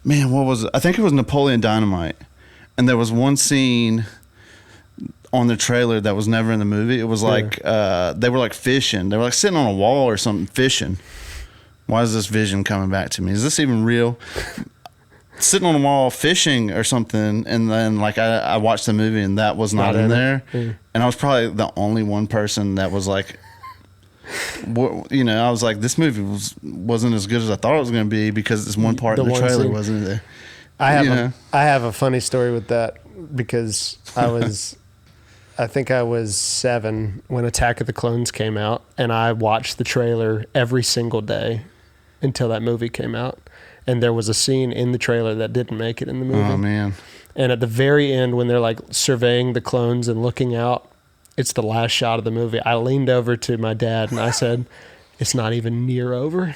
man, what was it? I think it was Napoleon Dynamite. And there was one scene on the trailer that was never in the movie. It was like they were like fishing. They were like sitting on a wall or something fishing. Why is this vision coming back to me? Is this even real? Sitting on a wall fishing or something, and then like I watched the movie and that was not in there. And I was probably the only one person that was like, you know, I was like, this movie wasn't as good as I thought it was going to be because this one part of the trailer wasn't there. I have a funny story with that because I think I was 7 when Attack of the Clones came out, and I watched the trailer every single day until that movie came out. And there was a scene in the trailer that didn't make it in the movie. Oh, man. And at the very end, when they're like surveying the clones and looking out, it's the last shot of the movie. I leaned over to my dad and I said, it's not even near over.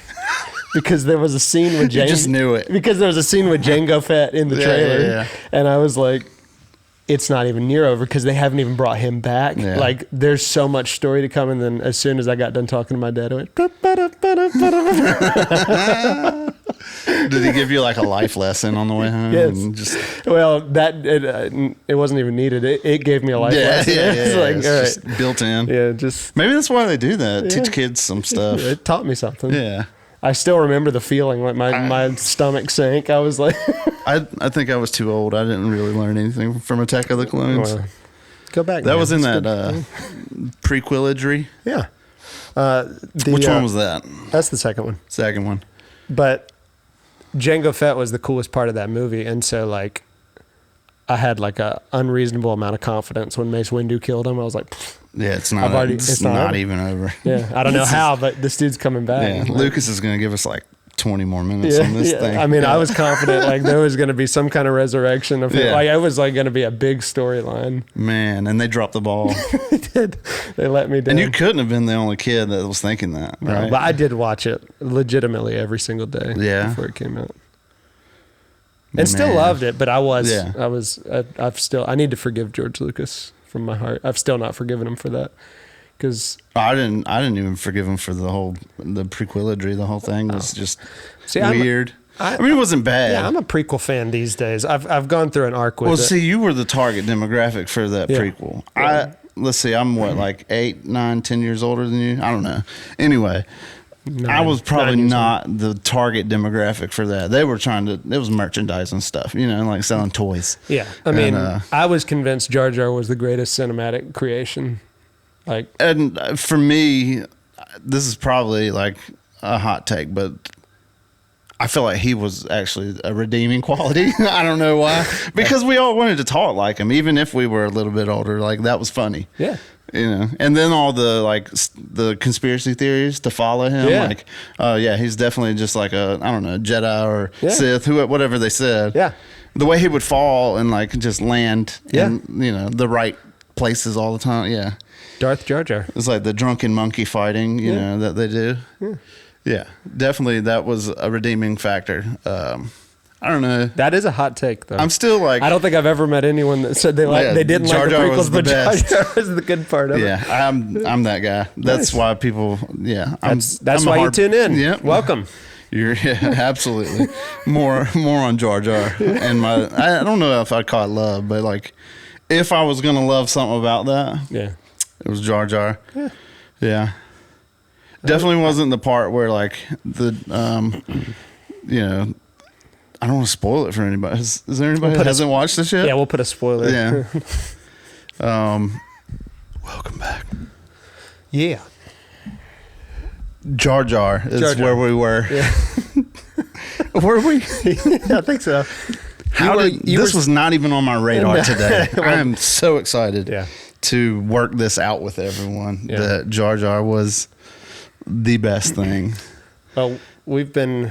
Because there was a scene with Jango. You just knew it. Because there was a scene with Jango Fett in the trailer. Yeah. And I was like, it's not even near over because they haven't even brought him back. Yeah. Like, there's so much story to come. And then as soon as I got done talking to my dad, I went, Did he give you like a life lesson on the way home? Yes. Well, it wasn't even needed. It gave me a life lesson. It's like, all right. Just built in. Yeah, just maybe that's why they do that. Yeah. Teach kids some stuff. It taught me something. Yeah. I still remember the feeling, like my stomach sank. I was like, I think I was too old. I didn't really learn anything from Attack of the Clones. Well, go back. That was in that prequeligery. Yeah. Which one was that? That's the second one. Second one. But Jango Fett was the coolest part of that movie, and so like I had like a unreasonable amount of confidence when Mace Windu killed him. I was like, yeah, it's not even over. Yeah, I don't know how, but this dude's coming back. Yeah, like, Lucas is going to give us like 20 more minutes on this thing. I mean, I was confident like there was going to be some kind of resurrection of him. Like it was like going to be a big storyline. Man, and they dropped the ball. They did. They let me down. And you couldn't have been the only kid that was thinking that, right? No, but I did watch it legitimately every single day before it came out. And still loved it, but I need to forgive George Lucas from my heart. I've still not forgiven him for that. Because I didn't even forgive him for the prequeligy. The whole thing was just weird. I mean, it wasn't bad. Yeah, I'm a prequel fan these days. I've gone through an arc with it. Well, see, you were the target demographic for that prequel. Yeah. Let's see, I'm like 8, 9, 10 years older than you. I don't know. Anyway, I was probably not the target demographic for that. They were it was merchandise and stuff, like selling toys. Yeah. I mean, I was convinced Jar Jar was the greatest cinematic creation. And for me, this is probably like a hot take, but I feel like he was actually a redeeming quality. I don't know why. Because we all wanted to talk like him, even if we were a little bit older. Like, that was funny. Yeah. And then all the conspiracy theories to follow him. Yeah. Like, he's definitely just like Jedi or Sith, whatever they said. Yeah. The way he would fall and like just land in, the right places all the time. Yeah. Darth Jar Jar. It's like the drunken monkey fighting, that they do. Yeah, definitely that was a redeeming factor. I don't know. That is a hot take, though. I'm still like... I don't think I've ever met anyone that said they didn't like the prequels, but Jar Jar was the good part of it. Yeah, I'm that guy. That's why people... Yeah. That's why you tune in. Yeah. Welcome. Absolutely. More on Jar Jar. And I don't know if I'd call it love, but like, if I was going to love something about that... Yeah. It was Jar Jar. Yeah. Definitely wasn't the part where like I don't want to spoil it for anybody. Is there anybody that hasn't watched this yet? Yeah, we'll put a spoiler. Yeah. Welcome back. Yeah. Jar Jar is where we were. Yeah. Were we? I think so. This was not even on my radar today. I am so excited. Yeah. To work this out with everyone that Jar Jar was the best thing. Well, we've been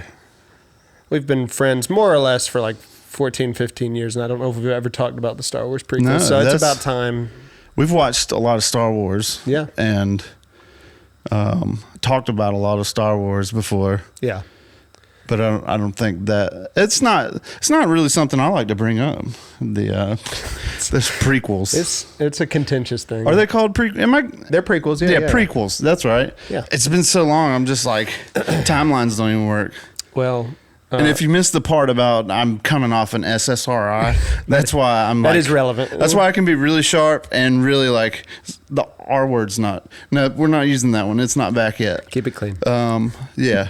friends more or less for like 14, 15 years, and I don't know if we've ever talked about the Star Wars prequels. No, so it's about time. We've watched a lot of Star Wars. Yeah. And talked about a lot of Star Wars before. Yeah. But I don't think that it's not really something I like to bring up. This prequels. It's a contentious thing. Are they called prequels? They're prequels. Yeah, prequels. That's right. Yeah. It's been so long. I'm just like timelines don't even work. Well, And if you missed the part about I'm coming off an SSRI, that's why I'm that is relevant. That's why I can be really sharp and really like the R word's not. No, we're not using that one. It's not back yet. Keep it clean. Yeah.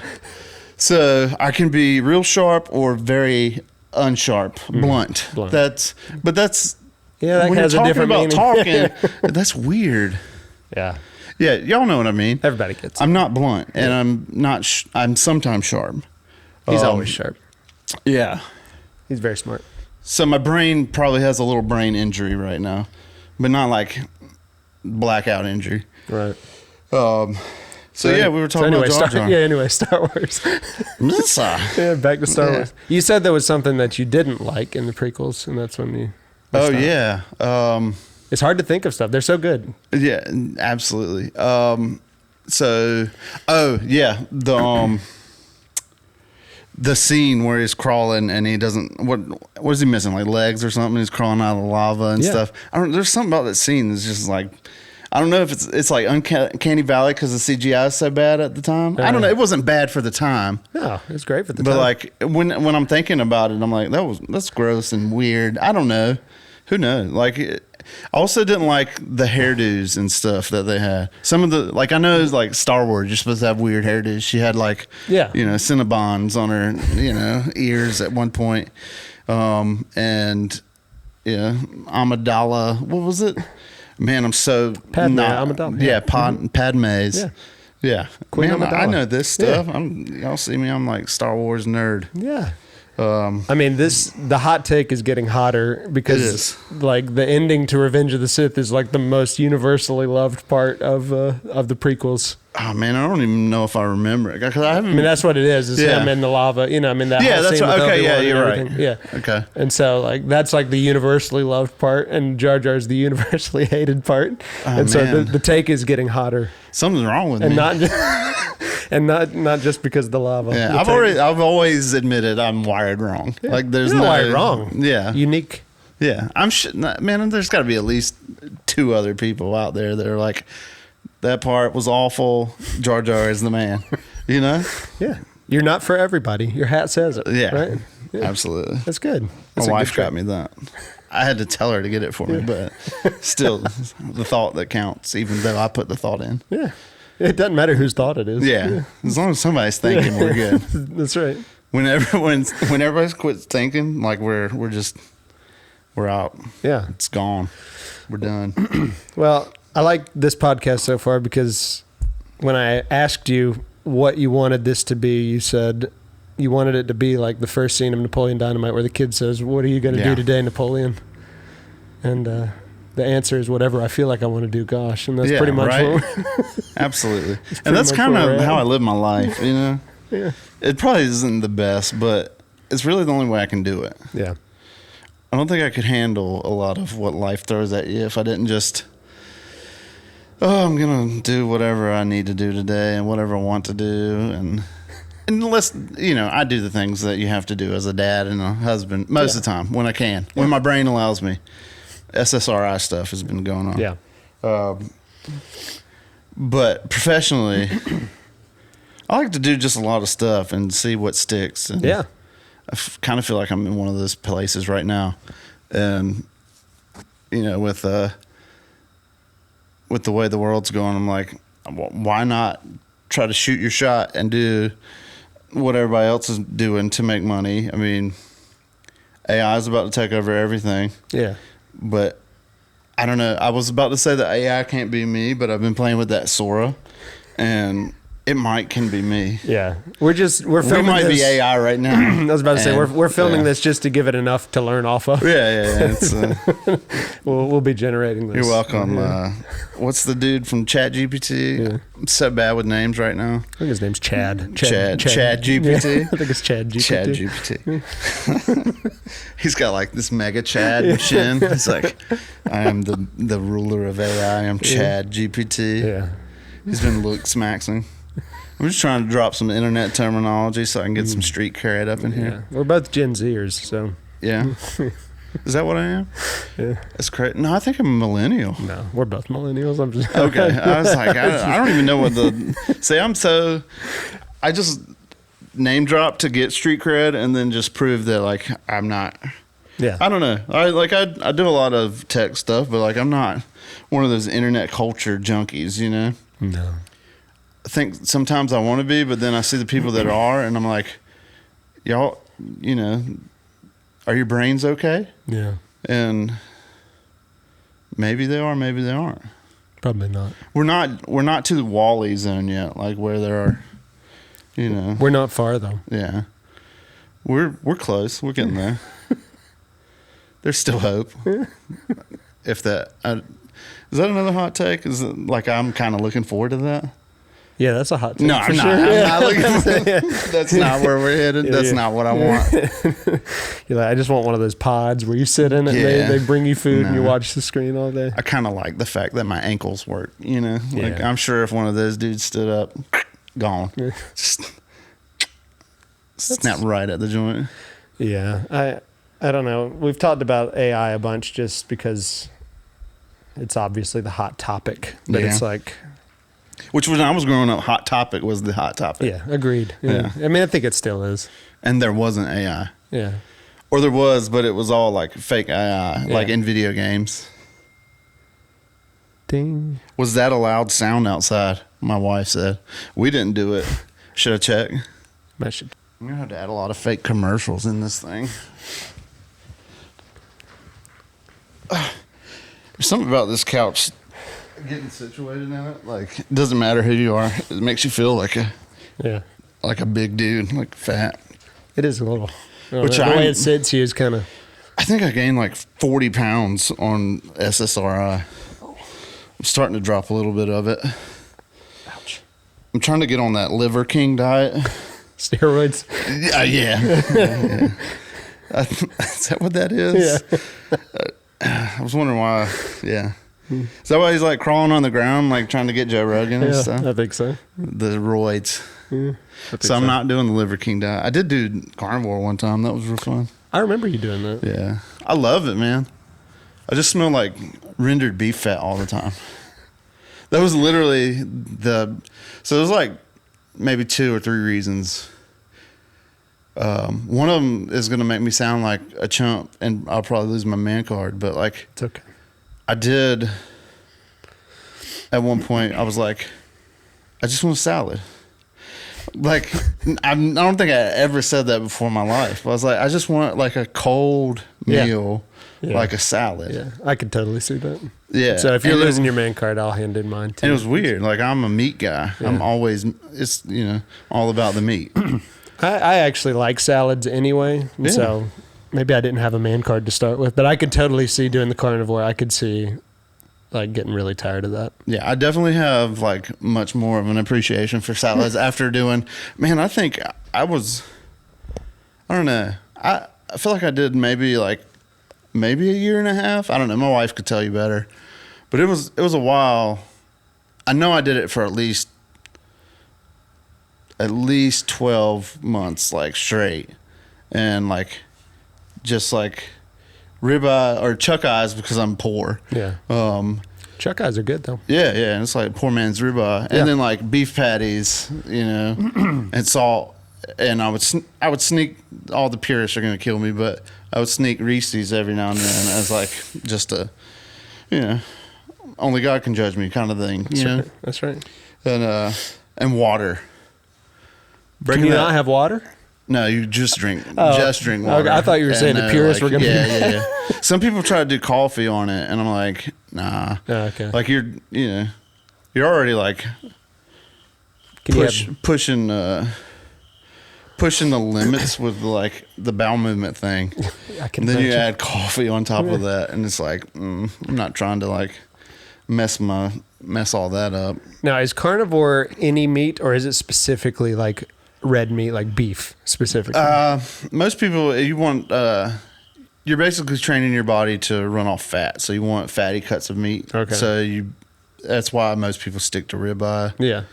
So I can be real sharp or very unsharp, blunt. That's yeah. That when has you're a talking different about meaning. talking. That's weird. Yeah. Yeah, y'all know what I mean. Everybody gets it. I'm not blunt, and I'm not. I'm sometimes sharp. He's always sharp. Yeah. He's very smart. So my brain probably has a little brain injury right now, but not like blackout injury. Right. So yeah, we were talking about Jar Jar. Anyway, Star Wars. Yeah, back to Star Wars. You said there was something that you didn't like in the prequels, and that's when you. Oh yeah. It's hard to think of stuff. They're so good. Yeah, absolutely. So, oh yeah, the scene where he's crawling and he doesn't. What is he missing? Like legs or something? He's crawling out of the lava and stuff. I don't. There's something about that scene that's just like. I don't know if it's like Uncanny Valley because the CGI is so bad at the time. I don't know. It wasn't bad for the time. No, it was great for the time. But like when I'm thinking about it, I'm like, that's gross and weird. I don't know. Who knows? Like, I also didn't like the hairdos and stuff that they had. Some of the I know it's like Star Wars. You're supposed to have weird hairdos. She had Cinnabons on her ears at one point, and Amidala. What was it? Man, I'm so Amidala. Yeah, Padme's. Yeah. Queen Man, Amidala. I know this stuff. Yeah. Y'all see me? I'm like Star Wars nerd. Yeah. I mean, the hot take is getting hotter because like the ending to Revenge of the Sith is like the most universally loved part of the prequels. Oh man, I don't even know if I remember it because I haven't. I mean, that's what it is. Is him in the lava. That whole that's scene with okay. Obi-Wan Yeah, you're and right. Yeah. Okay. And so like that's like the universally loved part, and Jar Jar's the universally hated part. So the take is getting hotter. Something's wrong with me. And not just because of the lava. Yeah, I've always admitted I'm wired wrong. Yeah. Like there's You're wired wrong. Yeah. Unique. Yeah. Man, there's got to be at least 2 other people out there that are like, that part was awful. Jar Jar is the man. Yeah. You're not for everybody. Your hat says it. Yeah. Right? Yeah. Absolutely. That's good. That's My wife got me that. I had to tell her to get it for me, but still, the thought that counts, even though I put the thought in. Yeah. It doesn't matter whose thought it is. Yeah. As long as somebody's thinking, we're good. That's right. When everybody quits thinking, like we're out. Yeah. It's gone. We're done. Well, I like this podcast so far because when I asked you what you wanted this to be, you said you wanted it to be like the first scene of Napoleon Dynamite where the kid says, "What are you going to do today, Napoleon?" And the answer is whatever I feel like I want to do, gosh. And that's pretty much what Absolutely. And that's kind of how I live my life, Yeah. It probably isn't the best, but it's really the only way I can do it. Yeah. I don't think I could handle a lot of what life throws at you if I didn't just, I'm going to do whatever I need to do today and whatever I want to do. And unless, I do the things that you have to do as a dad and a husband most of the time when I can, when my brain allows me. SSRI stuff has been going on. Yeah. But professionally, I like to do just a lot of stuff and see what sticks. And I kind of feel like I'm in one of those places right now. And, with the way the world's going, I'm like, why not try to shoot your shot and do what everybody else is doing to make money? I mean, AI is about to take over everything. Yeah. But I don't know. I was about to say that AI can't be me, but I've been playing with that Sora, and it can be me. Yeah, we're filming. We might be AI right now. I was about to say we're filming this just to give it enough to learn off of. Yeah. It's, we'll be generating this. You're welcome. What's the dude from ChatGPT? Yeah. I'm so bad with names right now. I think his name's Chad. Chad GPT. Yeah, I think it's Chad GPT. Chad GPT. He's got like this mega Chad chin. He's like, I am the ruler of AI. I'm Chad GPT. Yeah. He's been maxing. I'm just trying to drop some internet terminology so I can get some street cred up in here. Yeah. We're both Gen Zers, so. Yeah. Is that what I am? Yeah. That's crazy. No, I think I'm a millennial. No, we're both millennials. I'm just okay. I was like, I don't even know what I just name drop to get street cred, and then just prove that like I'm not. Yeah. I don't know. I do a lot of tech stuff, but like I'm not one of those internet culture junkies, you know? No. I think sometimes I want to be, but then I see the people that are, and I'm like, y'all, you know, are your brains okay? Yeah. And maybe they are, maybe they aren't. Probably not. We're not to the Wall-E zone yet, like where there are, you know. We're not far though. Yeah. We're close. We're getting there. There's still hope. If that is that another hot take? Is it like I'm kind of looking forward to that? Yeah, that's a hot take. No, I'm not. I'm not looking for that. That's not where we're headed. That's not what I want. You're like, I just want one of those pods where you sit in it and they bring you food and you watch the screen all day. I kind of like the fact that my ankles work, you know? Like Yeah. I'm sure if one of those dudes stood up, gone. Just snap right at the joint. Yeah. I don't know. We've talked about AI a bunch just because it's obviously the hot topic. But it's like... Which when I was growing up, Hot Topic was the hot topic. Yeah, agreed. Yeah. I mean, I think it still is. And there wasn't AI. Yeah. Or there was, but it was all like fake AI, like in video games. Ding. Was that a loud sound outside? My wife said. We didn't do it. Should I check? I should. I'm going to have to add a lot of fake commercials in this thing. There's something about this couch getting situated in it. Like, it doesn't matter who you are. It makes you feel like a big dude, like fat. It is a little. Which the way it sits here is kind of... I think I gained like 40 pounds on SSRI. I'm starting to drop a little bit of it. Ouch. I'm trying to get on that Liver King diet. Steroids? Yeah. Is that what that is? Yeah. I was wondering why. Yeah. Is that why he's like crawling on the ground, like trying to get Joe Rogan and stuff? I think so. The roids. Yeah, So I'm not doing the Liver King diet. I did do Carnivore one time. That was real fun. I remember you doing that. Yeah. I love it, man. I just smell like rendered beef fat all the time. That was literally so there's like maybe 2 or 3 reasons. One of them is going to make me sound like a chump and I'll probably lose my man card, but like, It's okay. I did at one point, I was like, I just want a salad. Like, I don't think I ever said that before in my life. I was like, I just want like a cold meal, like a salad. Yeah, I could totally see that. Yeah. So if you're losing your man card, I'll hand in mine too. And it was weird. Like, I'm a meat guy. Yeah. I'm always, it's, you know, all about the meat. I actually like salads anyway. And so maybe I didn't have a man card to start with, but I could totally see doing the carnivore. I could see like getting really tired of that. Yeah, I definitely have like much more of an appreciation for salads after doing, man, I think I don't know. I feel like I did maybe a year and a half. I don't know. My wife could tell you better, but it was a while. I know I did it for at least 12 months, like straight, and like just like ribeye or chuck eyes because I'm poor. Yeah. Chuck eyes are good though. Yeah, and it's like poor man's ribeye, and then like beef patties, you know, and salt. And I would sneak. All the purists are gonna kill me, but I would sneak Reese's every now and then as like just a, you know, only God can judge me kind of thing. You know? That's right. And water. Can you not have water? No, you just drink water. Okay, I thought you were saying the purists were gonna. Yeah. Some people try to do coffee on it, and I'm like, nah. Oh, okay. Like you're already like pushing the limits with like the bowel movement thing. And then you add coffee on top of that, and it's like I'm not trying to like mess all that up. Now, is carnivore any meat, or is it specifically like red meat, like beef specifically? Most people, you're basically training your body to run off fat, so you want fatty cuts of meat. Okay. So that's why most people stick to ribeye. Yeah.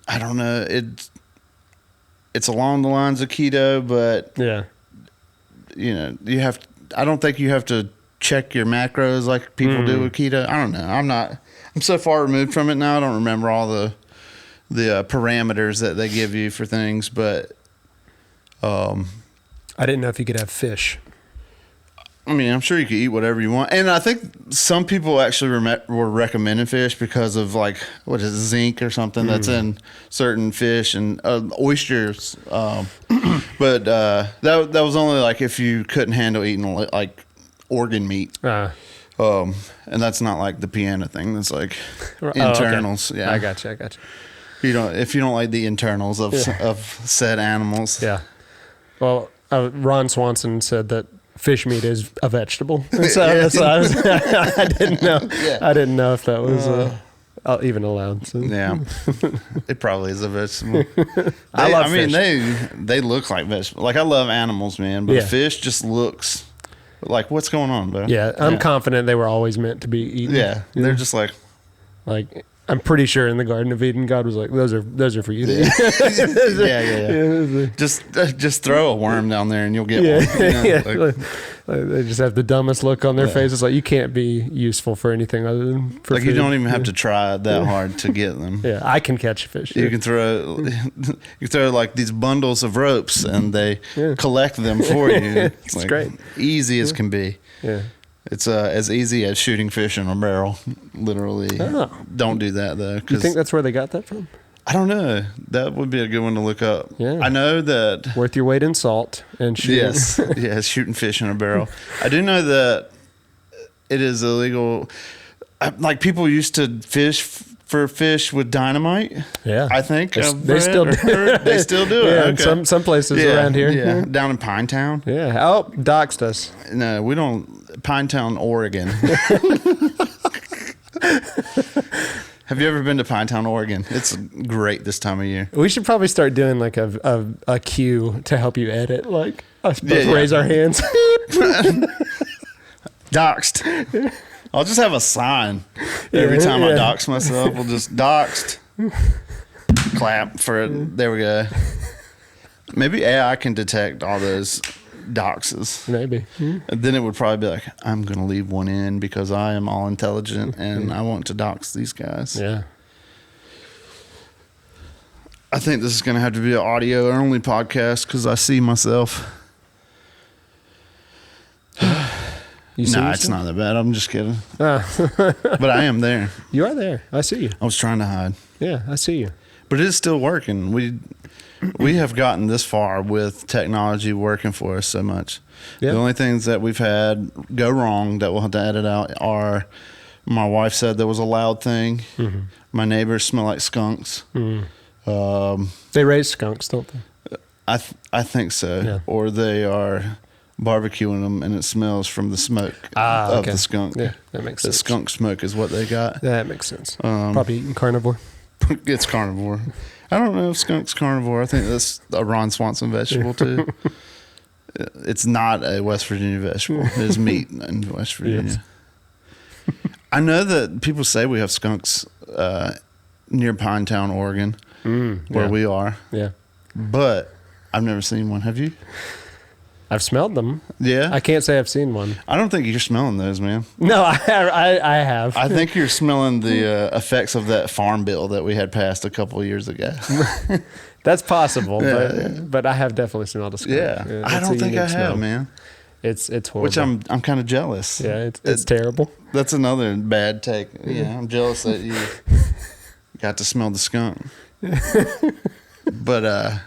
I don't know. It's along the lines of keto, but yeah, you know, I don't think you have to check your macros like people do with keto. I don't know. I'm so far removed from it now. I don't remember all the parameters that they give you for things, but I didn't know if you could have fish. I mean, I'm sure you could eat whatever you want. And I think some people actually were recommending fish because of like, what is it, zinc or something that's in certain fish and oysters. But that was only like if you couldn't handle eating like organ meat. And that's not like the piano thing. That's like internals. Okay. Yeah, I got you. If you don't like the internals of said animals. Yeah. Well, Ron Swanson said that fish meat is a vegetable. And so that's what I was. I didn't know. Yeah. I didn't know if that was even allowed. So. Yeah, it probably is a vegetable. I love fish. They look like vegetables. Like I love animals, man, but fish just looks like what's going on, bro? Yeah, I'm confident they were always meant to be eaten. Yeah, they're just like I'm pretty sure in the Garden of Eden, God was like, "Those are for you." Yeah. Yeah. Just throw a worm down there and you'll get one. They just have the dumbest look on their face. It's like you can't be useful for anything other than for like food. you don't even have to try that hard to get them. Yeah, I can catch fish. You can throw like these bundles of ropes and they collect them for you. It's like great, easy as can be. Yeah. It's as easy as shooting fish in a barrel, literally. Oh. Don't do that, though. You think that's where they got that from? I don't know. That would be a good one to look up. Yeah. I know that... Worth your weight in salt and shooting. Yes, shooting fish in a barrel. I do know that it is illegal. Like, people used to fish for fish with dynamite. Yeah. I think. They still do it. They still do it. Yeah, okay. some places around here. Yeah, down in Pinetown. Yeah. Oh, doxed us. No, we don't... Pinetown, Oregon. Have you ever been to Pinetown, Oregon? It's great this time of year. We should probably start doing like a cue to help you edit. Like us both raise our hands. Doxed. I'll just have a sign every time I dox myself. We'll just doxed. Clap for it. There we go. Maybe AI can detect all those doxes. Maybe. And then it would probably be like, I'm going to leave one in because I am all intelligent and I want to dox these guys. Yeah. I think this is going to have to be an audio only podcast because I see myself. It's not that bad. I'm just kidding. But I am there. You are there. I see you. I was trying to hide. Yeah, I see you. But it is still working. We have gotten this far with technology working for us so much. Yeah. The only things that we've had go wrong that we'll have to edit out are my wife said there was a loud thing. Mm-hmm. My neighbors smell like skunks. Mm-hmm. They raise skunks, don't they? I think so. Yeah. Or they are barbecuing them and it smells from the smoke of the skunk. Yeah, that makes sense. The skunk smoke is what they got. That makes sense. Probably eating carnivore. It's carnivore. I don't know if skunk's carnivore. I think that's a Ron Swanson vegetable too. It's not a West Virginia vegetable. It's meat in West Virginia. Yes. I know that people say we have skunks near Pinetown, Oregon, where we are. Yeah. But I've never seen one. Have you? I've smelled them. Yeah. I can't say I've seen one. I don't think you're smelling those, man. No, I have. I think you're smelling the effects of that farm bill that we had passed a couple of years ago. That's possible, but I have definitely smelled a skunk. Yeah. I don't think I have, man. It's horrible. Which I'm kind of jealous. Yeah, it's terrible. That's another bad take. Yeah, I'm jealous that you got to smell the skunk. But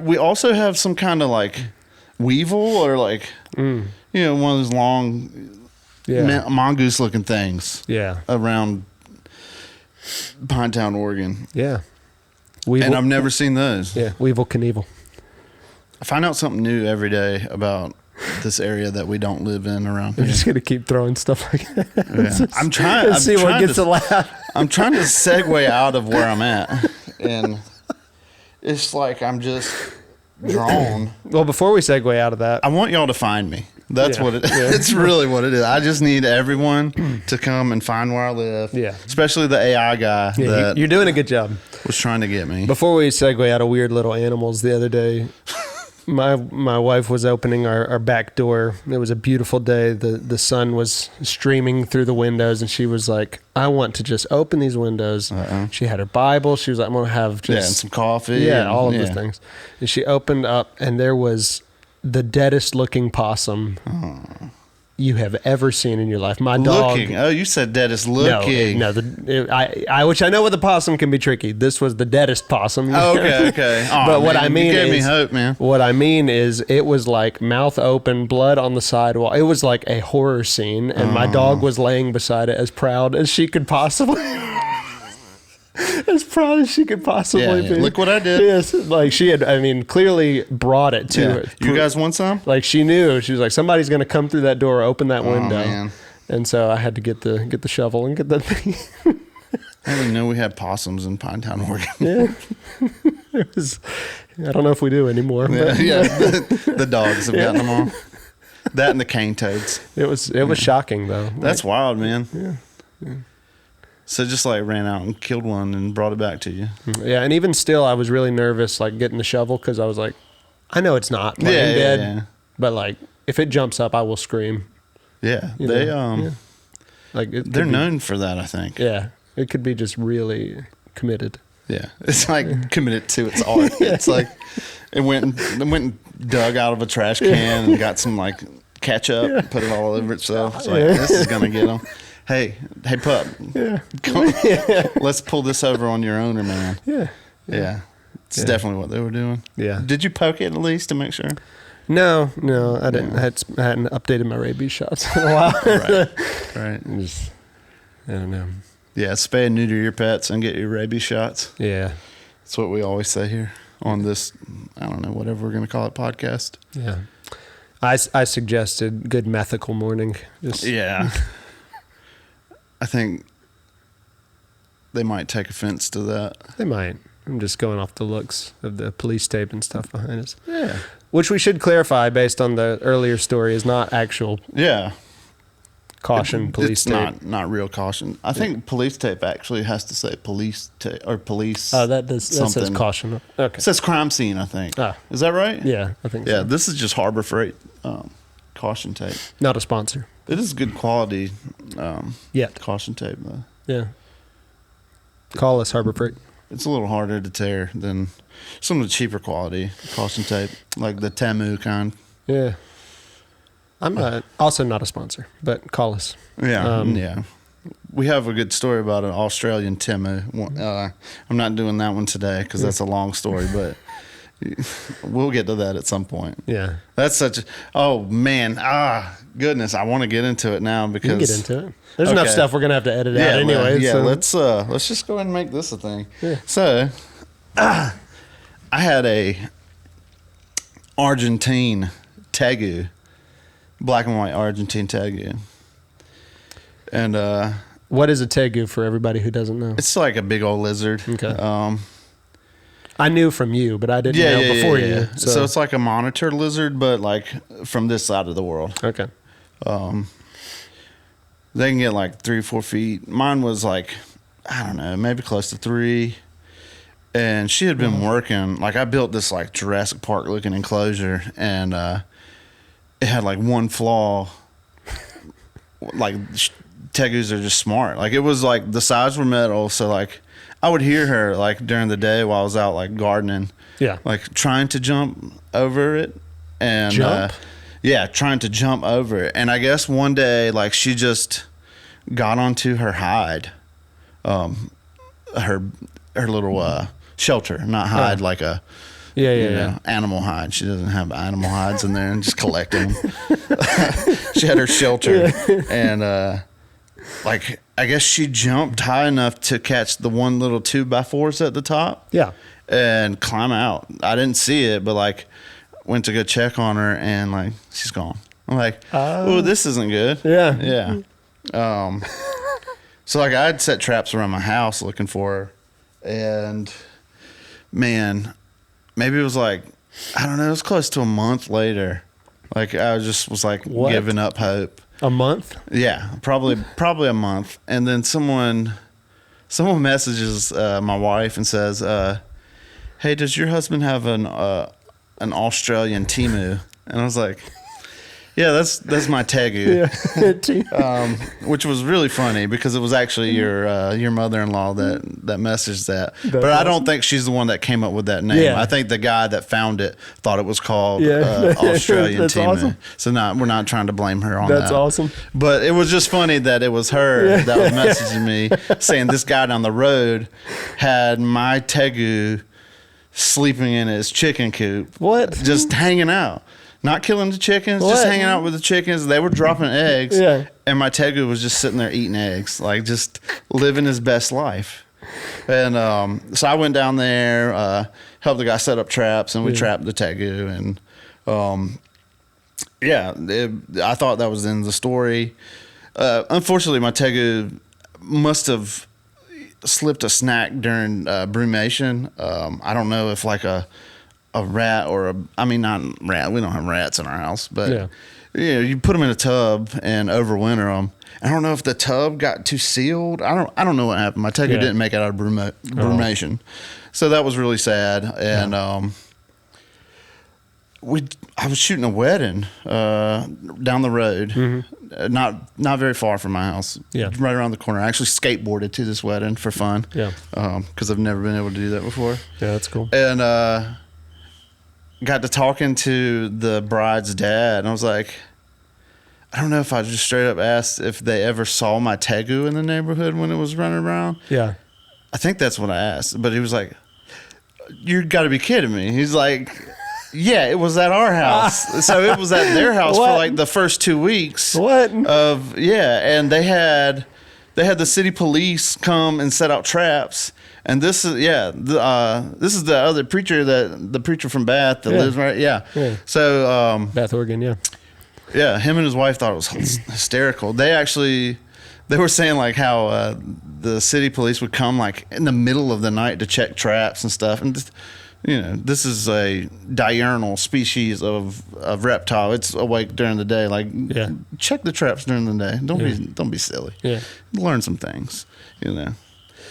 we also have some kind of like weevil or like one of those long mongoose looking things around Pinetown, Oregon. Yeah. Weevil, and I've never seen those. Yeah, Weevil Knievel. I find out something new every day about this area that we don't live in around here. I'm just gonna keep throwing stuff like that. Yeah. I'm trying to see what gets a laugh. I'm trying to segue out of where I'm at, and it's like I'm just drawn. Well, before we segue out of that, I want y'all to find me. That's what it is. Yeah. It's really what it is. I just need everyone to come and find where I live. Yeah. Especially the AI guy. Yeah, you're doing a good job. Was trying to get me. Before we segue out of weird little animals, the other day, My wife was opening our back door. It was a beautiful day. The sun was streaming through the windows, and she was like, I want to just open these windows. She had her Bible. She was like, I'm going to have just... and some coffee. Yeah, all of those things. And she opened up, and there was the deadest looking possum you have ever seen in your life. My dog... Looking. Oh, you said deadest looking. No, which I know with the possum can be tricky. This was the deadest possum. Oh, okay. Oh, but man, what I mean you gave is... me hope, man. What I mean is it was like mouth open, blood on the sidewall. It was like a horror scene, and my dog was laying beside it as proud as she could possibly... As proud as she could possibly be. Look what I did. Yes, like she had, clearly brought it to her. You guys want some? Like she knew. She was like, somebody's going to come through that door, open that window. Man. And so I had to get the shovel and get that thing. I didn't know we had possums in Pinetown, Oregon. Yeah. It was, I don't know if we do anymore. But The dogs have gotten them all. That and the cane toads. It was shocking though. That's wild, man. Yeah. So just like ran out and killed one and brought it back to you. Yeah, and even still, I was really nervous, like getting the shovel, because I was like, I know it's not dead, but like if it jumps up, I will scream. Yeah, Like they're known for that, I think. Yeah, it could be just really committed. Yeah, it's like committed to its art. It's like it went and dug out of a trash can and got some like ketchup, put it all over itself. It's like this is gonna get them. Hey, pup. Yeah. Let's pull this over on your owner, man. Yeah. It's definitely what they were doing. Yeah. Did you poke it at least to make sure? No, I didn't. I hadn't updated my rabies shots in a while. Right. I don't know. Yeah, spay and neuter your pets and get your rabies shots. Yeah. That's what we always say here on this, I don't know, whatever we're going to call it, podcast. Yeah. I suggested good methical morning. Yeah. I think they might take offense to that. They might. I'm just going off the looks of the police tape and stuff behind us. Yeah. Which we should clarify based on the earlier story is not actual caution police tape. It's not real caution. I think police tape actually has to say police tape or police. Oh, that says caution. Okay. It says crime scene, I think. Ah. Is that right? Yeah, I think so. Yeah, this is just Harbor Freight caution tape. Not a sponsor. It is good quality caution tape, though. Yeah. Call us, Harbor Freight. It's a little harder to tear than some of the cheaper quality caution tape, like the Temu kind. Yeah. I'm also not a sponsor, but call us. Yeah. We have a good story about an Australian Temu. I'm not doing that one today because that's a long story, but we'll get to that at some point. Yeah. That's such a... Oh, man. Goodness. I want to get into it now because... You can get into it. There's enough stuff we're going to have to edit out anyway. Let's just go ahead and make this a thing. Yeah. So, I had a Argentine Tegu, black and white Argentine Tegu. And what is a Tegu for everybody who doesn't know? It's like a big old lizard. Okay. I knew from you, but I didn't know before you. So it's like a monitor lizard, but like from this side of the world. Okay. They can get like 3 or 4 feet. Mine was like, I don't know, maybe close to 3. And she had been working, like I built this like Jurassic Park looking enclosure, and it had like one flaw. Like Tegus are just smart. Like it was like the sides were metal, so like I would hear her like during the day while I was out like gardening. Yeah. Like trying to jump over it. And trying to jump over it. And I guess one day like she just got onto her hide. Her little shelter, not hide like a animal hide. She doesn't have animal hides in there and just collecting them. She had her shelter and like I guess she jumped high enough to catch the one little 2x4s at the top. Yeah. And climb out. I didn't see it, but like went to go check on her and like she's gone. I'm like, oh, this isn't good. Yeah. So like I'd set traps around my house looking for her, and man, maybe it was like, I don't know, it was close to a month later. Like I just was like giving up hope. A month? Yeah, probably a month. And then someone messages my wife and says, hey, does your husband have an an Australian Temu, and I was like, yeah, that's my Tegu. Which was really funny because it was actually your mother-in-law that messaged that. But I don't think she's the one that came up with that name. Yeah. I think the guy that found it thought it was called Australian Temu. Awesome. So we're not trying to blame her on that. That's awesome. But it was just funny that it was her that was messaging me saying this guy down the road had my Tegu sleeping in his chicken coop. What? Just hanging out. Not killing the chickens, just hanging out with the chickens. They were dropping eggs, and my Tegu was just sitting there eating eggs, like just living his best life. And so I went down there, helped the guy set up traps, and we trapped the Tegu. And I thought that was the end of the story. Unfortunately, my Tegu must have slipped a snack during brumation. I don't know if like a rat or not rat. We don't have rats in our house, but you put them in a tub and overwinter them. I don't know if the tub got too sealed. I don't know what happened. My Tegu didn't make it out of brumation, so that was really sad. And I was shooting a wedding down the road, not very far from my house. Right around the corner. I actually skateboarded to this wedding for fun. Because I've never been able to do that before. Yeah, that's cool. And got to talking to the bride's dad, and I was like, I don't know if I just straight up asked if they ever saw my Tegu in the neighborhood when it was running around. I think that's what I asked, but he was like, you got to be kidding me. He's like, yeah, it was at our house. So it was at their house for like the first 2 weeks. And they had the city police come and set out traps. And this is this is the other preacher the preacher from Bath that lives right. So Bath, Oregon. Him and his wife thought it was hysterical. They were saying like how the city police would come like in the middle of the night to check traps and stuff. And this is a diurnal species of reptile. It's awake during the day. Like check the traps during the day. Don't be silly. Learn some things.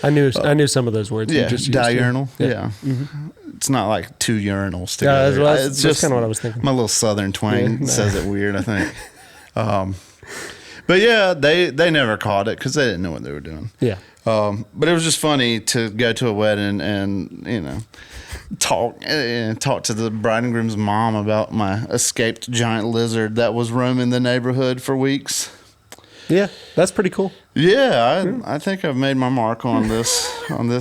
I knew some of those words. Yeah, diurnal. It's not like two urinals together. That's just kind of what I was thinking. My little southern twang says it weird, I think. But yeah, they never caught it because they didn't know what they were doing. But it was just funny to go to a wedding and talk to the bride and groom's mom about my escaped giant lizard that was roaming the neighborhood for weeks. Yeah, that's pretty cool. Yeah, I think I've made my mark on this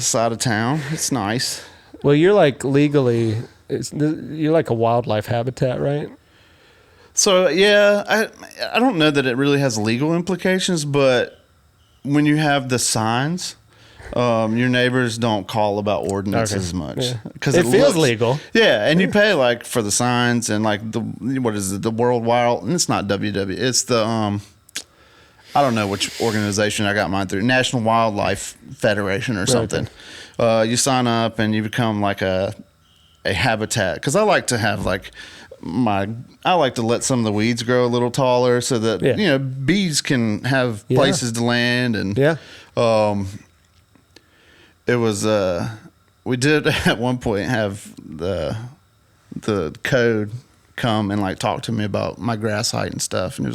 side of town. It's nice. Well, you're like you're like a wildlife habitat, right? So yeah, I don't know that it really has legal implications, but when you have the signs, your neighbors don't call about ordinances as much because it feels legal. Yeah, and you pay like for the signs and like the World Wild, and it's not WW, it's the I don't know which organization I got mine through, National Wildlife Federation or something. You sign up and you become like a habitat, because I like to have like I like to let some of the weeds grow a little taller so that bees can have places to land. And it was we did at one point have the code come and like talk to me about my grass height and stuff, and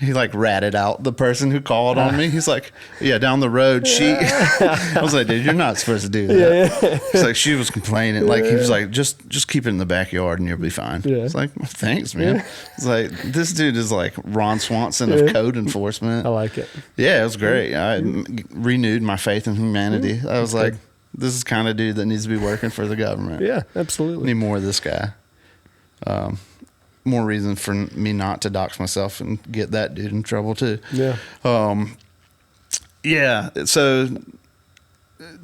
he ratted out the person who called on me. He's like, down the road, I was like, dude, you're not supposed to do that. It's like, she was complaining. Like, he was like, just keep it in the backyard and you'll be fine. It's like, thanks, man. It's like, this dude is like Ron Swanson of code enforcement. I like it. Yeah, it was great. I renewed my faith in humanity. I was like, this is the kind of dude that needs to be working for the government. Yeah, absolutely. Need more of this guy. More reason for me not to dox myself and get that dude in trouble too. So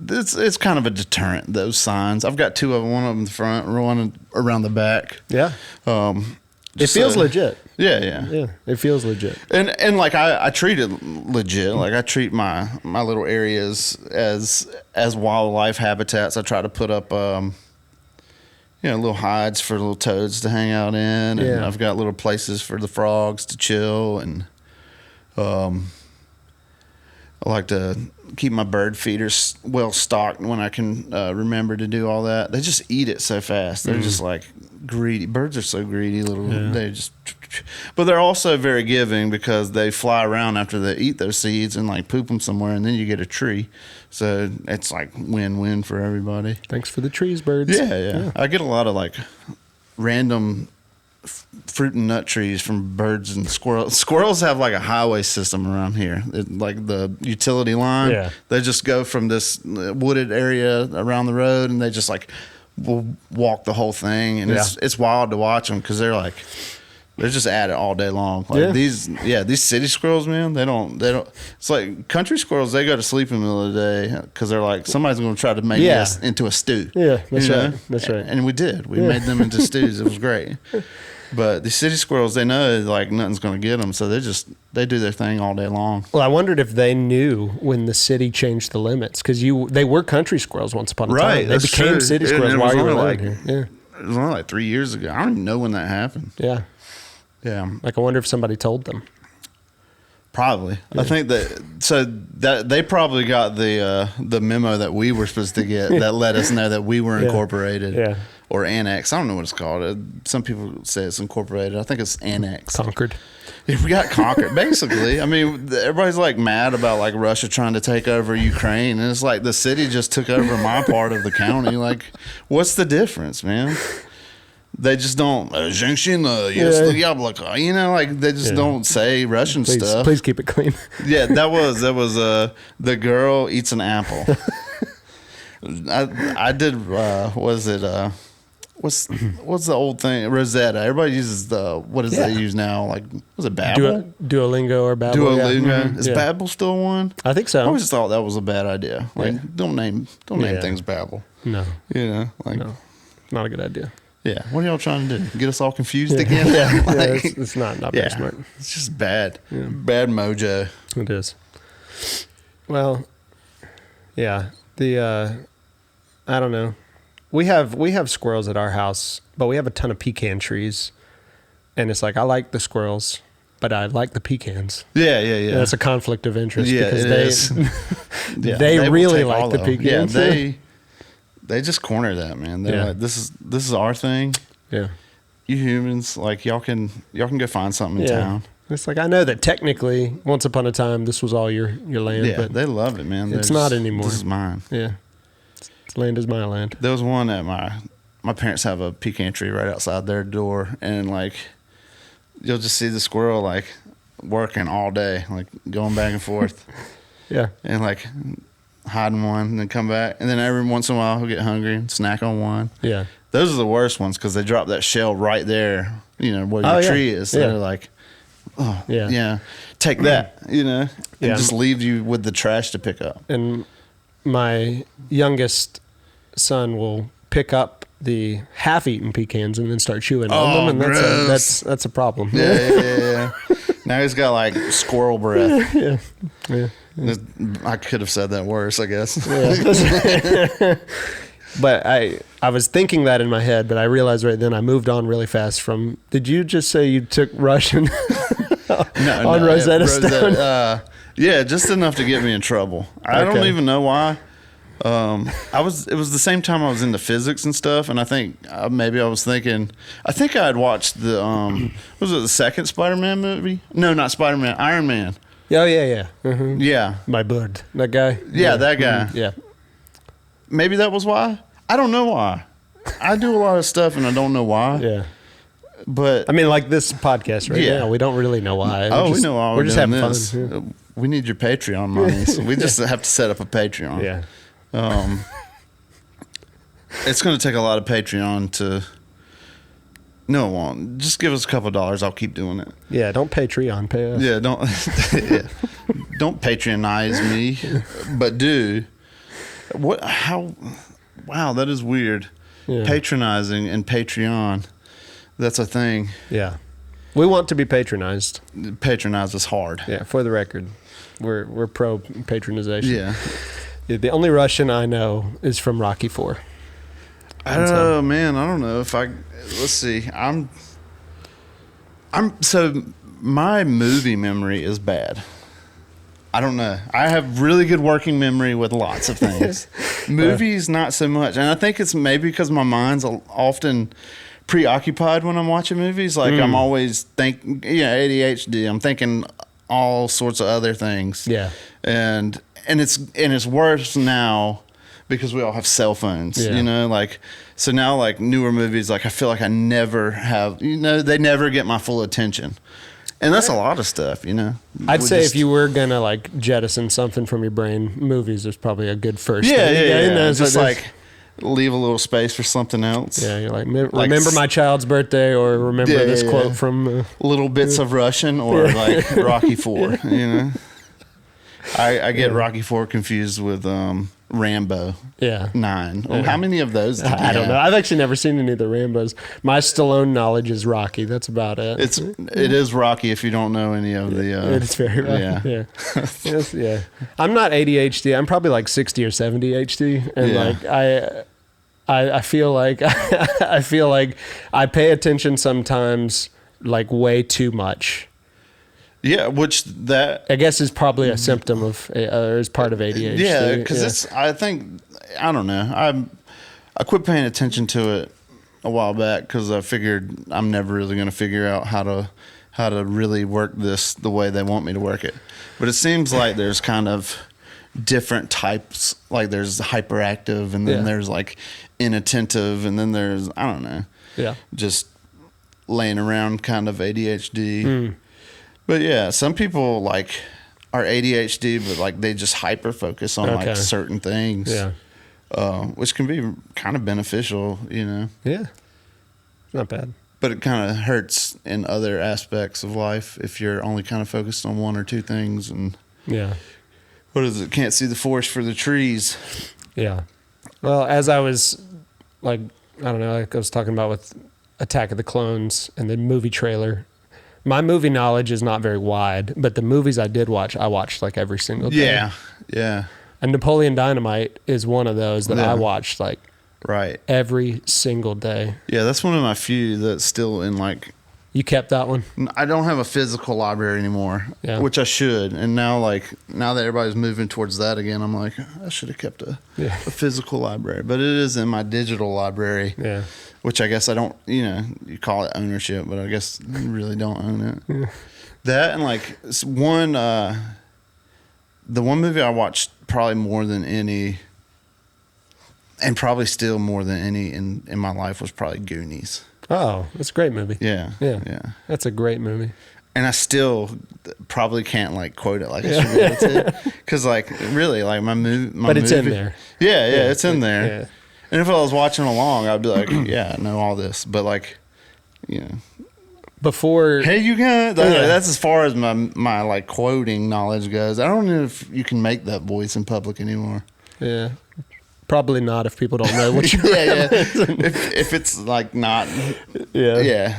it's kind of a deterrent, those signs. I've got two of them, one of them in the front, one around the back. It feels legit. Yeah, it feels legit. And like I treat it legit. Like I treat my little areas as wildlife habitats. I try to put up little hides for little toads to hang out in, and I've got little places for the frogs to chill, and I like to keep my bird feeders well stocked when I can remember to do all that. They just eat it so fast. They're just like greedy. Birds are so greedy, little. Yeah. They just, but they're also very giving because they fly around after they eat those seeds and like poop them somewhere, and then you get a tree. So it's like win-win for everybody. Thanks for the trees, birds. Yeah. I get a lot of like random fruit and nut trees from birds and squirrels. Squirrels have like a highway system around here, like the utility line. Yeah. They just go from this wooded area around the road, and they just like will walk the whole thing, and it's wild to watch them because they're just at it all day long. Like these city squirrels, man, they don't. It's like country squirrels. They go to sleep in the middle of the day because they're like, somebody's going to try to make this into a stew. Yeah, that's right. That's right. And we did. We made them into stews. It was great. But the city squirrels, they know like nothing's going to get them, so they do their thing all day long. Well, I wondered if they knew when the city changed the limits, because they were country squirrels once upon a time. They became city squirrels while you were living here. Yeah. It was only like 3 years ago. I don't even know when that happened. Yeah. Yeah. Like, I wonder if somebody told them. Probably. Yeah. I think that they probably got the memo that we were supposed to get that let us know that we were incorporated. Yeah. Or annexed. I don't know what it's called. Some people say it's incorporated. I think it's annexed. Conquered. Yeah, we got conquered, basically. I mean, everybody's like mad about like Russia trying to take over Ukraine, and it's like the city just took over my part of the county. Like, what's the difference, man? They just don't. You know, like they just don't say Russian stuff. Please keep it clean. Yeah, that was the girl eats an apple. I did. Was it? What's the old thing? Rosetta. Everybody uses what does they use now? Like, was it Babbel? Duolingo or Babbel? Duolingo. Yeah. Mm-hmm. Is Babbel still one? I think so. I always thought that was a bad idea. Like, don't name things Babbel. No. You know, like, no, not a good idea. Yeah. What are y'all trying to do? Get us all confused again? It's not very smart. It's just bad. Yeah. Bad mojo. It is. Well, yeah. I don't know. We have squirrels at our house, but we have a ton of pecan trees, and it's like I like the squirrels, but I like the pecans. Yeah. And that's a conflict of interest because they really like the pecans. Yeah, they just corner that, man. They're like, this is our thing. Yeah, you humans, like y'all can go find something in town. It's like, I know that technically, once upon a time, this was all your land, but they love it, man. It's not anymore. This is mine. Yeah. Land is my land. There was one at my parents have a pecan tree right outside their door, and like you'll just see the squirrel like working all day, like going back and forth. Yeah. And like hiding one and then come back, and then every once in a while he'll get hungry and snack on one. Yeah. Those are the worst ones because they drop that shell right there, you know, where your tree is. So they're like, take that, you know, and just leave you with the trash to pick up. And my youngest son will pick up the half-eaten pecans and then start chewing on them, and that's a problem. Yeah. Now he's got like squirrel breath. Yeah. I could have said that worse, I guess. Yeah. But I was thinking that in my head, but I realized right then I moved on really fast from. Did you just say you took Russian on Rosetta Stone? Yeah, just enough to get me in trouble. I don't even know why. It was the same time I was into physics and stuff, and I think maybe I was thinking. I think I had watched the was it the second Spider-Man movie? No, not Spider-Man. Iron Man. Oh yeah. Mm-hmm. Yeah. My bird. That guy. Yeah, that guy. Mm-hmm. Yeah. Maybe that was why. I don't know why. I do a lot of stuff and I don't know why. Yeah. But I mean, like this podcast right now, we don't really know why. We know why we're just having this. Fun. Yeah. We need your Patreon money, so we just have to set up a Patreon. Yeah. It's going to take a lot of Patreon to. No, it won't. Just give us a couple of dollars. I'll keep doing it. Yeah, don't Patreon, pay us. Yeah, don't patronize me, but do. What? How? Wow, that is weird. Yeah. Patronizing and Patreon. That's a thing. Yeah. We want to be patronized. Patronize us hard. Yeah, for the record. We're pro patronization. Yeah. The only Russian I know is from Rocky IV. Oh man, I don't know if let's see. So my movie memory is bad. I don't know. I have really good working memory with lots of things. Movies, not so much. And I think it's maybe because my mind's often preoccupied when I'm watching movies. Like I'm always ADHD. I'm thinking all sorts of other things. Yeah. And it's worse now because we all have cell phones, like, so now like newer movies, like I feel like I never have, they never get my full attention. And that's a lot of stuff, I'd say if you were going to like jettison something from your brain, movies is probably a good first thing. Yeah. Just like leave a little space for something else. Yeah, you're like, remember my child's birthday, or remember this quote from... little bits of Russian, or like Rocky IV, I get Rocky IV confused with Rambo 9. Oh, how many of those did you I don't know. I've actually never seen any of the Rambos. My Stallone knowledge is Rocky. That's about it. It is Rocky if you don't know any of the... it's very Rocky. Yeah. Yes, I'm not ADHD. I'm probably like 60 or 70 HD. And like I feel like I pay attention sometimes like way too much. Yeah, which that I guess is probably a symptom of, or is part of ADHD. Yeah, because I don't know. I quit paying attention to it a while back because I figured I'm never really going to figure out how to really work this the way they want me to work it. But it seems like there's kind of different types. Like there's hyperactive, and then there's like inattentive, and then there's, I don't know, just laying around kind of ADHD. But yeah, some people like are ADHD, but like they just hyper focus on like certain things. Which can be kind of beneficial, Yeah. Not bad. But it kind of hurts in other aspects of life if you're only kind of focused on one or two things. And what is it? Can't see the forest for the trees. Yeah. Well, as I was like, I don't know, like I was talking about with Attack of the Clones and the movie trailer. My movie knowledge is not very wide, but the movies I did watch, I watched like every single day. Yeah. And Napoleon Dynamite is one of those that I watched like every single day. Yeah, that's one of my few that's still in like... You kept that one? I don't have a physical library anymore, which I should. And now that everybody's moving towards that again, I'm like, I should have kept a physical library. But it is in my digital library. Yeah. Which I guess I don't, you call it ownership, but I guess you really don't own it. Yeah. That and like the one movie I watched probably more than any, and probably still more than any in my life, was probably Goonies. Oh, that's a great movie. Yeah. That's a great movie. And I still probably can't like quote it like I should be able to, because like really like my movie. But it's in there. Yeah, it's in there. Yeah. And if I was watching along, I'd be like, I know all this. But like, before, hey, you got that's as far as my like quoting knowledge goes. I don't know if you can make that voice in public anymore. Yeah. Probably not if people don't know what you're If it's like not. Yeah.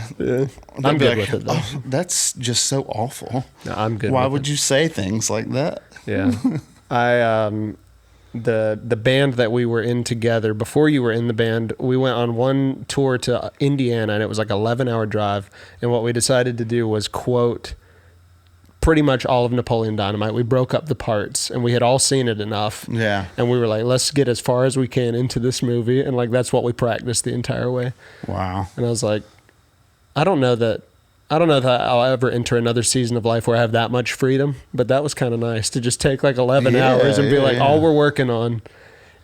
I'm good with it though. Oh, that's just so awful. No, I'm good. Why would you say things like that? Yeah. The band that we were in together, before you were in the band, we went on one tour to Indiana, and it was like an 11-hour drive. And what we decided to do was quote pretty much all of Napoleon Dynamite. We broke up the parts, and we had all seen it enough. Yeah. And we were like, let's get as far as we can into this movie. And like, that's what we practiced the entire way. Wow. And I was like, I don't know that I'll ever enter another season of life where I have that much freedom, but that was kind of nice to just take like 11 hours and be like, all we're working on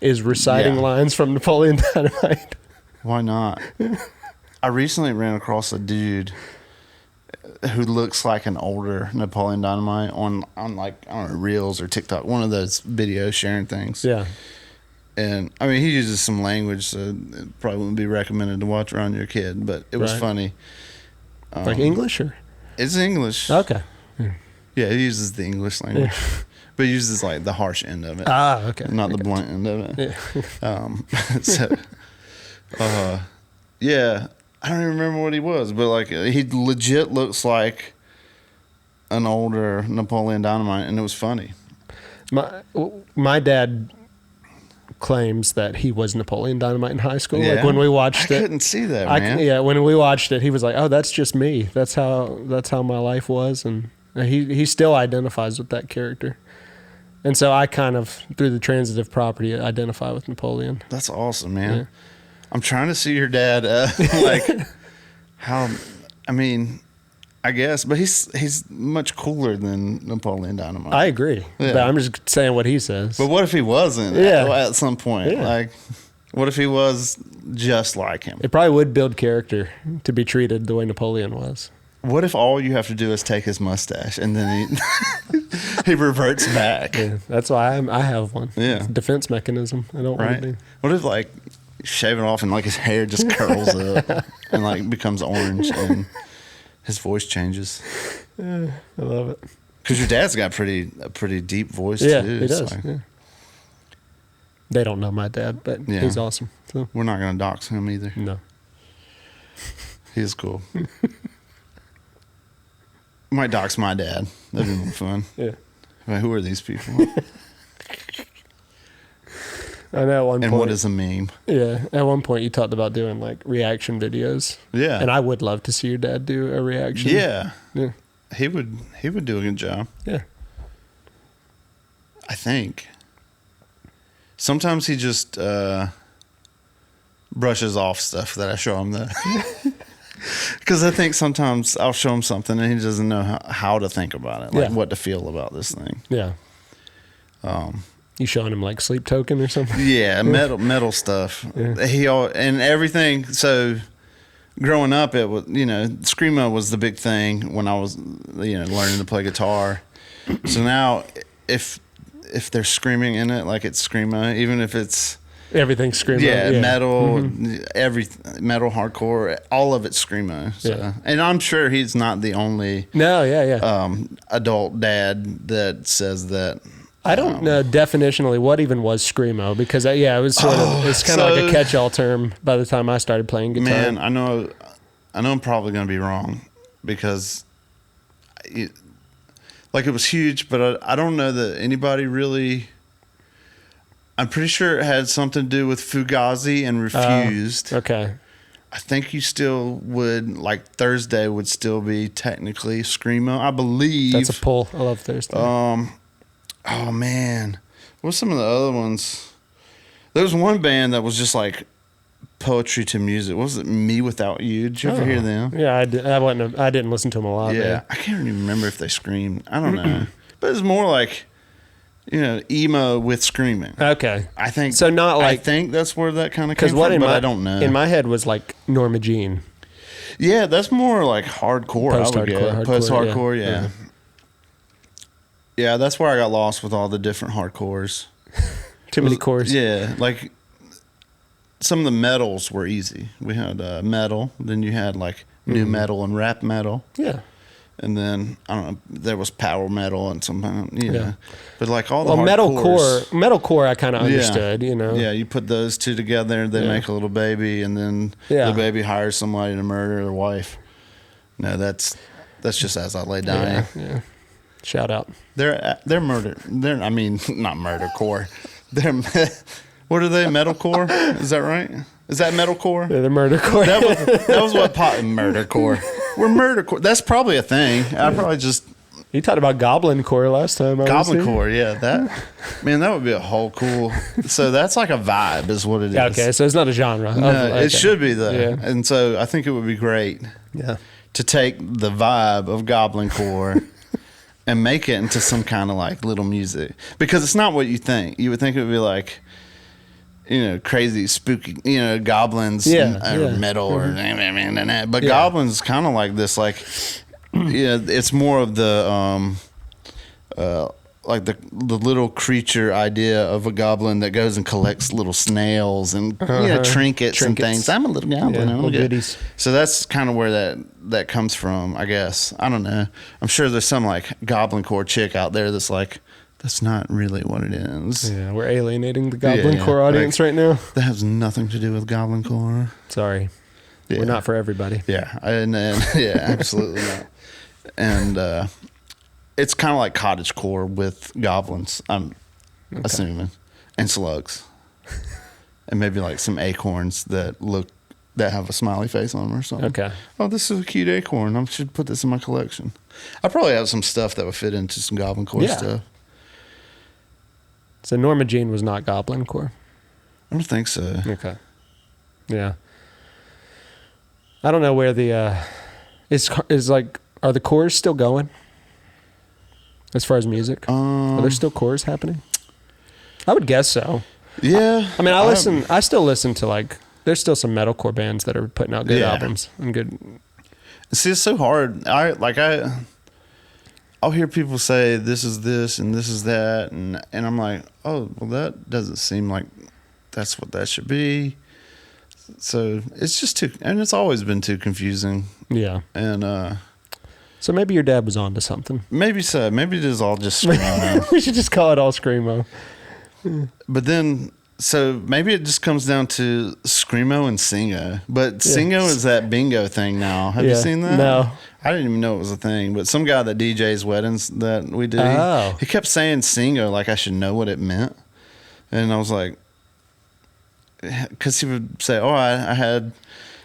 is reciting lines from Napoleon Dynamite. Why not? I recently ran across a dude who looks like an older Napoleon Dynamite on like, I don't know, Reels or TikTok, one of those video sharing things. Yeah. And I mean, he uses some language, so it probably wouldn't be recommended to watch around your kid, but it was funny. Like English or? It's English. Okay. Yeah, he uses the English language. But he uses like the harsh end of it. Ah, okay. Not the blunt end of it. Yeah. I don't even remember what he was, but like he legit looks like an older Napoleon Dynamite, and it was funny. My dad claims that he was Napoleon Dynamite in high school. Yeah. Like when we watched it, I couldn't see that, man. When we watched it, he was like, "Oh, that's just me. That's how my life was," and he still identifies with that character. And so I kind of, through the transitive property, identify with Napoleon. That's awesome, man. Yeah. I'm trying to see your dad, like, how, I mean, I guess, but he's much cooler than Napoleon Dynamite. I agree. Yeah. But I'm just saying what he says. But what if he wasn't at some point? Yeah. Like, what if he was just like him? It probably would build character to be treated the way Napoleon was. What if all you have to do is take his mustache and then he reverts back? Yeah, that's why I have one. Yeah. It's a defense mechanism. I don't want to Right? be. What if, like, you shave it off and, like, his hair just curls up and, like, becomes orange and his voice changes? I love it. Because your dad's got a pretty deep voice, Yeah, too. he does. So Yeah. They don't know my dad, but Yeah. he's awesome. So we're not going to dox him either. no. He is cool. Might dox my dad. That'd be more fun. Yeah. Like, who are these people? I know at one And point. what is a meme? Yeah. At one point you talked about doing like reaction videos. Yeah. And I would love to see your dad do a reaction. Yeah. Yeah. He would do a good job. Yeah. I think. Sometimes he just brushes off stuff that I show him though. Because I think sometimes I'll show him something and he doesn't know how to think about it, like Yeah. what to feel about this thing. Yeah. You showing him like Sleep Token or something? Yeah, metal stuff. Yeah. And everything. So growing up, it was screamo was the big thing when I was learning to play guitar. So now if they're screaming in it, like it's screamo, even if it's Everything's screaming. metal, every metal, hardcore, all of it's screamo. So. Yeah. And I'm sure he's not the only No, yeah. adult dad that says that. I don't know definitionally what even was screamo because it was sort of it's kind of like a catch-all term by the time I started playing guitar. Man, I know I'm probably going to be wrong because it was huge, but I don't know that anybody really. I'm pretty sure it had something to do with Fugazi and Refused. Okay. I think you still would, like, Thursday would still be technically screamo. I believe. That's a pull. I love Thursday. Oh man, what's some of the other ones? There was one band that was just like poetry to music. What was it? Me Without You. Did you ever hear them? Yeah, I didn't listen to them a lot. Yeah, man. I can't even remember if they screamed. I don't know, but it's more like emo with screaming. Okay. I think So not like- I think that's where that kind of came Because what from, in but I don't know. in my head was like Norma Jean. Yeah, that's more like hardcore. Post-hardcore, Post-hardcore, yeah. yeah. Yeah, that's where I got lost with all the different hardcores. Too many chords. Yeah, like some of the metals were easy. We had metal, then you had like new metal and rap metal, Yeah. and then I don't know. There was power metal and some, Yeah. But like all the Well, hardcores- metalcore, I kind of understood. Yeah, you put those two together, they make a little baby, and then the baby hires somebody to murder their wife. No, that's just As I Lay Dying. Yeah. Shout out. They're murder. They're not murdercore. They're what are they? Metalcore? Is that right? Is that metalcore? Yeah, the murdercore. That was what murdercore. We're murdercore. That's probably a thing. I probably just You talked about Goblin Core last time. Goblin Core. Yeah, that would be a whole cool. So that's like a vibe, is what it is. Yeah, okay, so it's not a genre. No, Okay. it should be though. Yeah. And so I think it would be great Yeah. to take the vibe of Goblin Core and make it into some kind of like little music, because it's not what you think. You would think it would be like, crazy, spooky, goblins, or metal, or but goblins kind of like this, like, it's more of the like the little creature idea of a goblin that goes and collects little snails and trinkets and things. I'm a little goblin. Yeah, little goodies. So that's kind of where that comes from, I guess. I don't know. I'm sure there's some like Goblin Core chick out there that's like, that's not really what it is. Yeah, we're alienating the Goblin Yeah, Core audience right now. That has nothing to do with Goblin Core. Sorry. Yeah. We're not for everybody. Yeah, absolutely not. And it's kind of like cottagecore with goblins, I'm assuming, and slugs, and maybe like some acorns that have a smiley face on them or something. Okay. Oh, this is a cute acorn. I should put this in my collection. I probably have some stuff that would fit into some Goblin Core stuff. So Norma Jean was not Goblin Core. I don't think so. Okay. Yeah. I don't know where the is like, are the cores still going as far as music? Are there still cores happening? I would guess so. Yeah. I mean, I still listen to, like, there's still some metalcore bands that are putting out good albums and good. See, it's so hard. I'll hear people say this is this and this is that, and I'm like, oh, well, that doesn't seem like that's what that should be. So it's just too, and it's always been too confusing. Yeah. And so maybe your dad was on to something. Maybe so. Maybe it is all just screamo. We should just call it all screamo. But then, so maybe it just comes down to screamo and singo. But singo is that bingo thing now. Have you seen that? No. I didn't even know it was a thing. But some guy that DJs weddings that we do, he kept saying singo like I should know what it meant. And I was like, because he would say, oh, I had,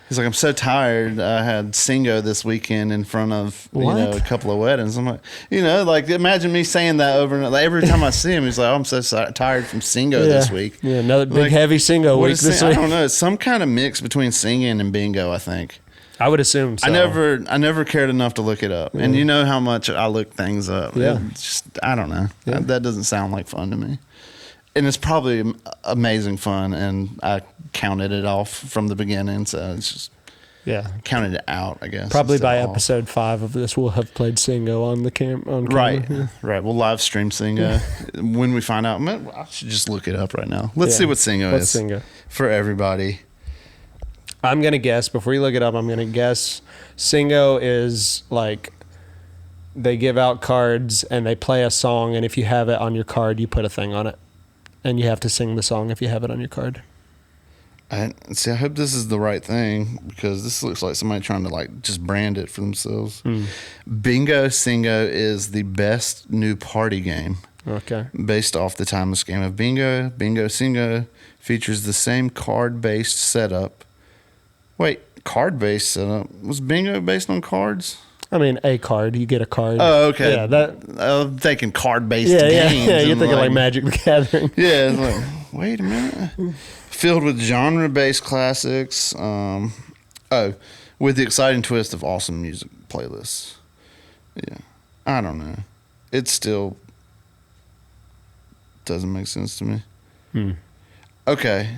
he's like, I'm so tired. I had singo this weekend in front of, a couple of weddings. I'm like, like imagine me saying that over and over. Like, every time I see him, he's like, oh, I'm so tired from singo this week. Yeah, another big heavy singo week this week. I don't know. It's some kind of mix between singing and bingo, I think. I would assume so. I never cared enough to look it up. And you know how much I look things up. Yeah. It's just, I don't know. Yeah. That doesn't sound like fun to me. And it's probably amazing fun, and I counted it off from the beginning, so it's just counted it out, I guess. Probably by episode 5 of this, we'll have played Singo on camera. Right, right. We'll live stream Singo when we find out. Man, I should just look it up right now. Let's see what Singo is for everybody. I'm gonna guess before you look it up. I'm gonna guess Singo is like they give out cards and they play a song, and if you have it on your card, you put a thing on it. And you have to sing the song if you have it on your card. I hope this is the right thing, because this looks like somebody trying to like just brand it for themselves. Bingo Singo is the best new party game. Okay. Based off the timeless game of bingo. Bingo Singo features the same card-based setup. Wait, card-based setup? Was bingo based on cards? I mean, a card. You get a card. Oh, okay. Yeah, I'm thinking card-based games. Yeah, you're thinking like Magic the Gathering. Yeah, it's like, wait a minute. Filled with genre-based classics. With the exciting twist of awesome music playlists. Yeah. I don't know. It still doesn't make sense to me. Okay,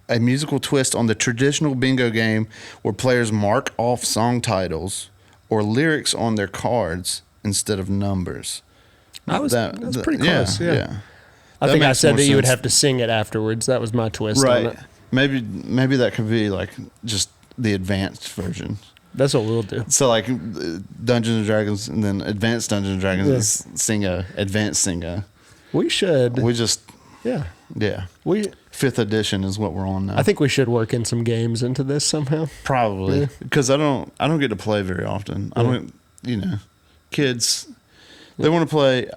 a musical twist on the traditional bingo game where players mark off song titles or lyrics on their cards instead of numbers. That's pretty close. Yeah. I That think I makes said more that you would sense. have to sing it afterwards. That was my twist on it. Maybe that could be like just the advanced version. That's what we'll do. So like Dungeons and Dragons, and then Advanced Dungeons and Dragons is Singo, Advanced Singo. We should. We just Yeah. 5th edition is what we're on now. I think we should work in some games into this somehow. Probably, because I don't get to play very often. I don't, kids, they want to play.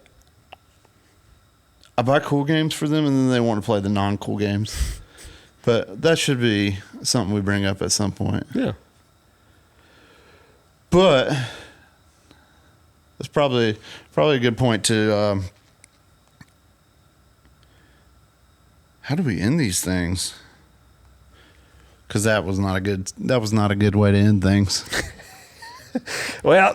I buy cool games for them, and then they want to play the non-cool games. But that should be something we bring up at some point. Yeah. But that's probably a good point to. How do we end these things? Because that was not a good way to end things. Well,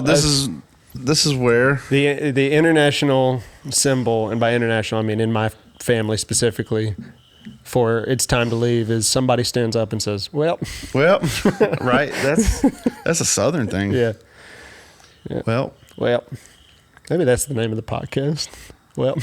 this is where the international symbol, and by international I mean in my family specifically, for it's time to leave is somebody stands up and says, well, right. That's a Southern thing. Yeah. Well, maybe that's the name of the podcast. Well.